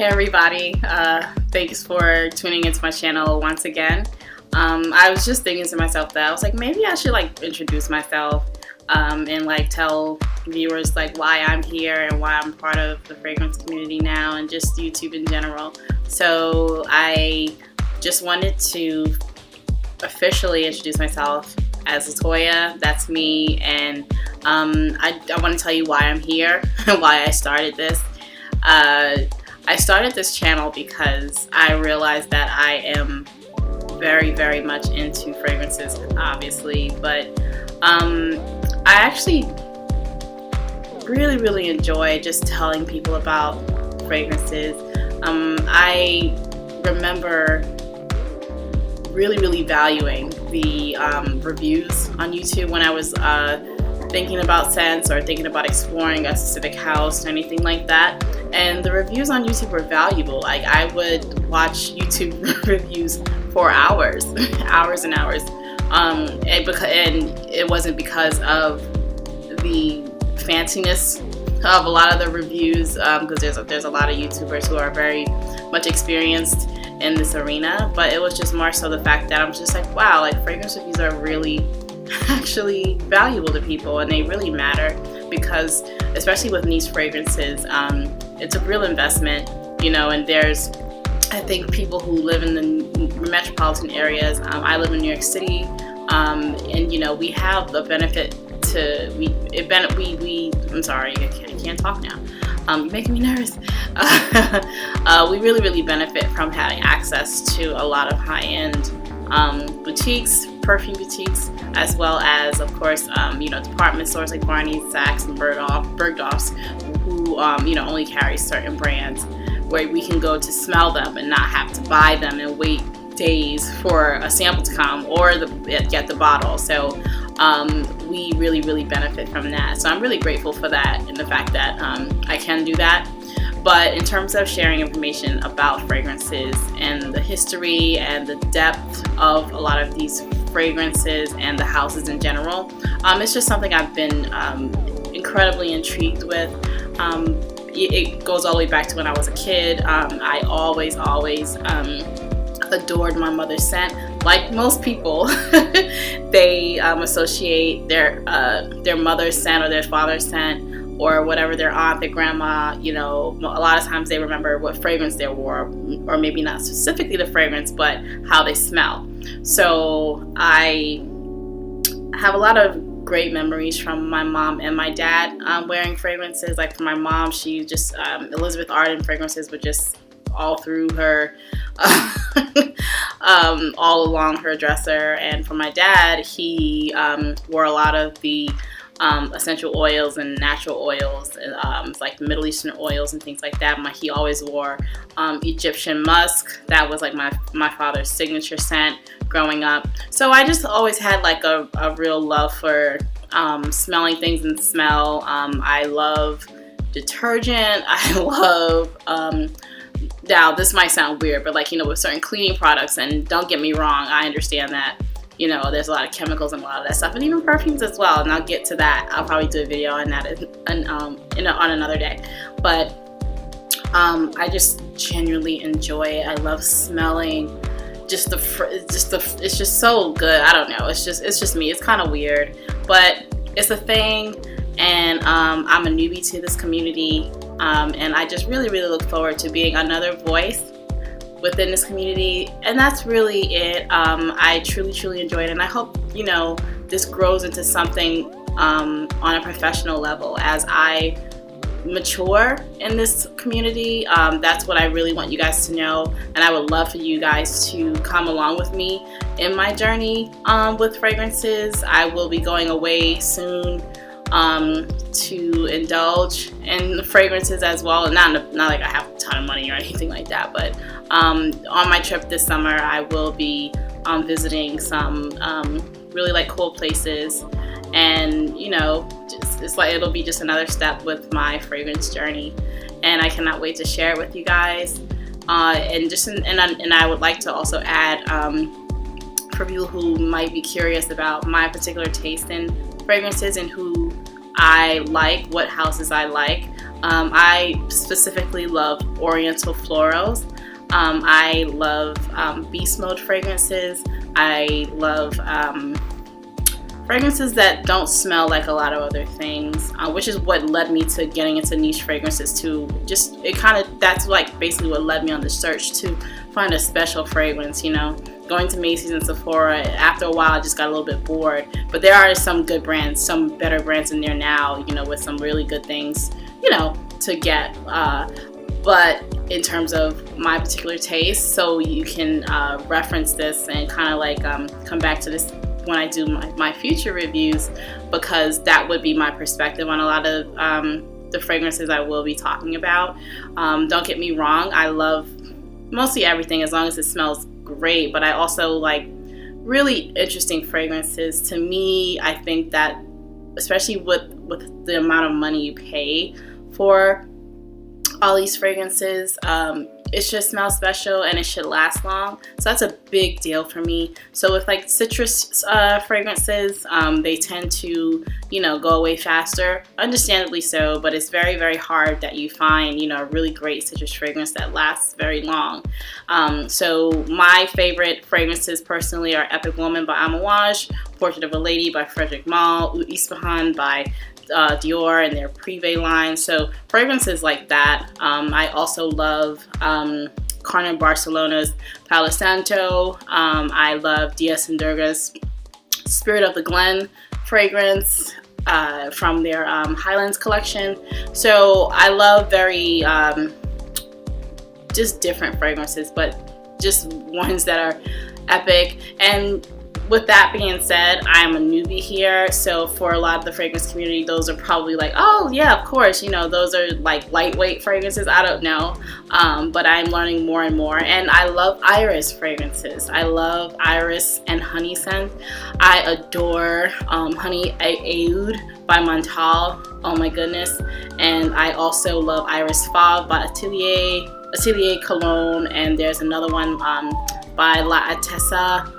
Hey everybody, thanks for tuning into my channel once again. I was just thinking to myself that I was like, maybe I should like introduce myself and like tell viewers like why I'm here and why I'm part of the fragrance community now and just YouTube in general. So I just wanted to officially introduce myself as Latoya. That's me, and I want to tell you why I'm here and why I started this. I started this channel because I realized that I am very, very much into fragrances, obviously, but I actually really, really enjoy just telling people about fragrances. I remember really, really valuing the reviews on YouTube when I was thinking about scents or thinking about exploring a specific house or anything like that. And the reviews on YouTube were valuable. Like, I would watch YouTube reviews for hours, hours and hours. And it wasn't because of the fanciness of a lot of the reviews, because there's a lot of YouTubers who are very much experienced in this arena, but it was just more so the fact that I'm just like, wow, like fragrance reviews are really actually valuable to people, and they really matter because, especially with niche fragrances, it's a real investment, you know. And there's, I think, people who live in the metropolitan areas. I live in New York City, and you know, we have the benefit to I'm sorry, I can't talk now. You're making me nervous. We really, really benefit from having access to a lot of high-end boutiques, perfume boutiques, as well as, of course, you know, department stores like Barney's, Saks, and Bergdorf's, who you know, only carry certain brands, where we can go to smell them and not have to buy them and wait days for a sample to come or get the bottle. So we really, really benefit from that. So I'm really grateful for that and the fact that I can do that. But in terms of sharing information about fragrances and the history and the depth of a lot of these fragrances and the houses in general, it's just something I've been incredibly intrigued with. It goes all the way back to when I was a kid. I always adored my mother's scent. Like most people, they associate their mother's scent or their father's scent or whatever, their aunt, their grandma, you know. A lot of times they remember what fragrance they wore, or maybe not specifically the fragrance, but how they smell. So I have a lot of great memories from my mom and my dad wearing fragrances. Like for my mom, she just Elizabeth Arden fragrances were just all through her, all along her dresser. And for my dad, he wore a lot of the essential oils and natural oils, like Middle Eastern oils and things like that. He always wore Egyptian musk. That was like my father's signature scent growing up. So I just always had like a real love for smelling things and smell. I love detergent. I love now this might sound weird, but like, you know, with certain cleaning products, and don't get me wrong, I understand that, you know, there's a lot of chemicals and a lot of that stuff, and even perfumes as well, and I'll get to that. I'll probably do a video on that on another day. But I just genuinely enjoy it. I love smelling it's just so good. I don't know, it's just me. It's kind of weird, but it's a thing. And I'm a newbie to this community, and I just really, really look forward to being another voice within this community. And that's really it. I truly, truly enjoy it, and I hope, you know, this grows into something on a professional level as I mature in this community. That's what I really want you guys to know, and I would love for you guys to come along with me in my journey with fragrances. I will be going away soon to indulge in fragrances as well. Not like I have a ton of money or anything like that, but on my trip this summer, I will be visiting some really like cool places, and you know, it's like it'll be just another step with my fragrance journey, and I cannot wait to share it with you guys. And I would like to also add, for people who might be curious about my particular taste in fragrances and who I like, what houses I like. I specifically love oriental florals. I love beast mode fragrances. I love fragrances that don't smell like a lot of other things, which is what led me to getting into niche fragrances too. Just that's like basically what led me on the search to find a special fragrance, you know. Going to Macy's and Sephora, after a while I just got a little bit bored, but there are some good brands, some better brands in there now, you know, with some really good things, you know, to get. But in terms of my particular taste, so you can reference this and kind of like come back to this when I do my future reviews, because that would be my perspective on a lot of the fragrances I will be talking about. Don't get me wrong, I love mostly everything as long as it smells great, but I also like really interesting fragrances. To me, I think that especially with the amount of money you pay for all these fragrances, it should smell special and it should last long. So that's a big deal for me. So with like citrus fragrances, they tend to, you know, go away faster, understandably so, but it's very, very hard that you find, you know, a really great citrus fragrance that lasts very long. So my favorite fragrances personally are Epic Woman by Amouage, Portrait of a Lady by Frederic Malle, Oud Ispahan by Dior and their Privé line. So fragrances like that. I also love Carmen Barcelona's Palo Santo. I love Diaz and Durga's Spirit of the Glen fragrance from their Highlands collection. So I love very just different fragrances, but just ones that are epic. And with that being said, I'm a newbie here, so for a lot of the fragrance community, those are probably like, oh yeah, of course, you know, those are like lightweight fragrances. I don't know, but I'm learning more and more. And I love iris fragrances. I love iris and honey scent. I adore Honey Oud by Montal. Oh my goodness. And I also love Iris Fauve by Atelier Cologne, and there's another one by La Atessa.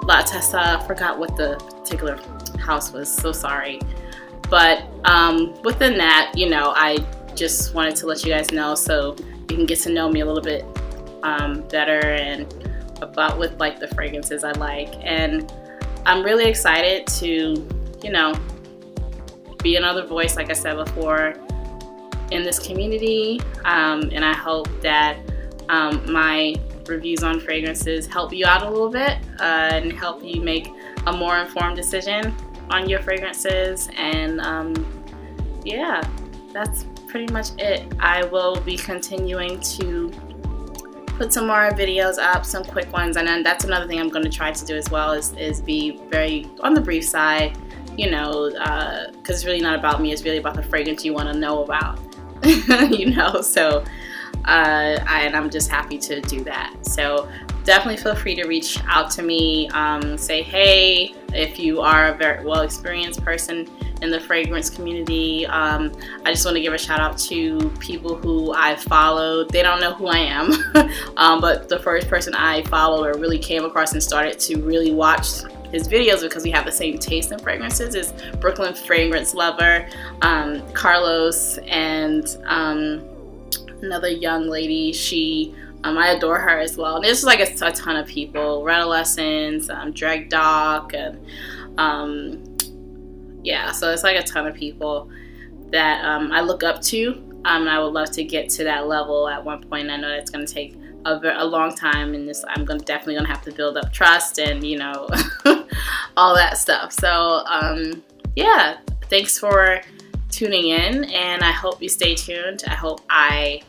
La Tessa, I forgot what the particular house was, so sorry. But within that, you know, I just wanted to let you guys know so you can get to know me a little bit better and about with like the fragrances I like. And I'm really excited to, you know, be another voice, like I said before, in this community, and I hope that my reviews on fragrances help you out a little bit and help you make a more informed decision on your fragrances. And yeah, that's pretty much it. I will be continuing to put some more videos up, some quick ones, and then that's another thing I'm going to try to do as well, is be very on the brief side, you know, because it's really not about me, it's really about the fragrance you want to know about. You know, so and I'm just happy to do that. So definitely feel free to reach out to me, say hey if you are a very well experienced person in the fragrance community. I just want to give a shout out to people who I followed. They don't know who I am, but the first person I followed or really came across and started to really watch his videos because we have the same taste in fragrances is Brooklyn Fragrance Lover, Carlos, and another young lady. She I adore her as well. And there's like a ton of people, Redolescence, Drag Doc, and yeah, so it's like a ton of people that I look up to, and I would love to get to that level at one point. I know that's going to take a long time, and I'm definitely gonna have to build up trust and, you know, all that stuff. So yeah, thanks for tuning in, and I hope you stay tuned. I hope I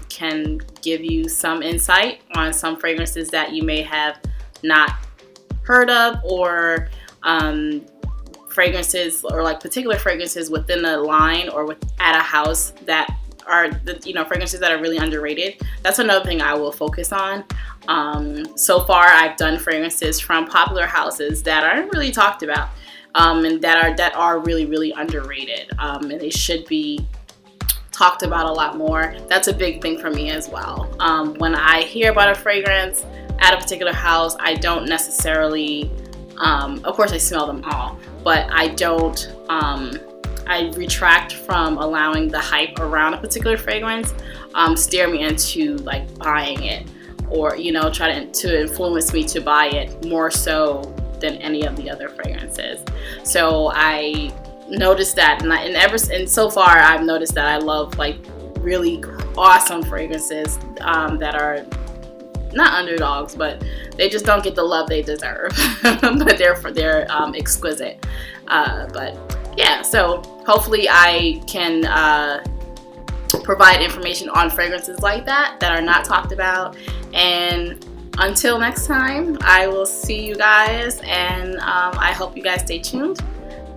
can give you some insight on some fragrances that you may have not heard of, or fragrances, or like particular fragrances within a line or at a house that are the, you know, fragrances that are really underrated. That's another thing I will focus on. So far I've done fragrances from popular houses that aren't really talked about, and that are really, really underrated, and they should be talked about a lot more. That's a big thing for me as well. When I hear about a fragrance at a particular house, I don't necessarily Of course I smell them all, but I don't, I retract from allowing the hype around a particular fragrance steer me into like buying it, or try to influence me to buy it more so than any of the other fragrances. So I noticed that, and so far I've noticed that I love like really awesome fragrances that are not underdogs, but they just don't get the love they deserve. But they're exquisite. But yeah, so hopefully I can provide information on fragrances like that are not talked about. And until next time, I will see you guys, and I hope you guys stay tuned.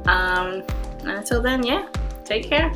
And until then, yeah, take care.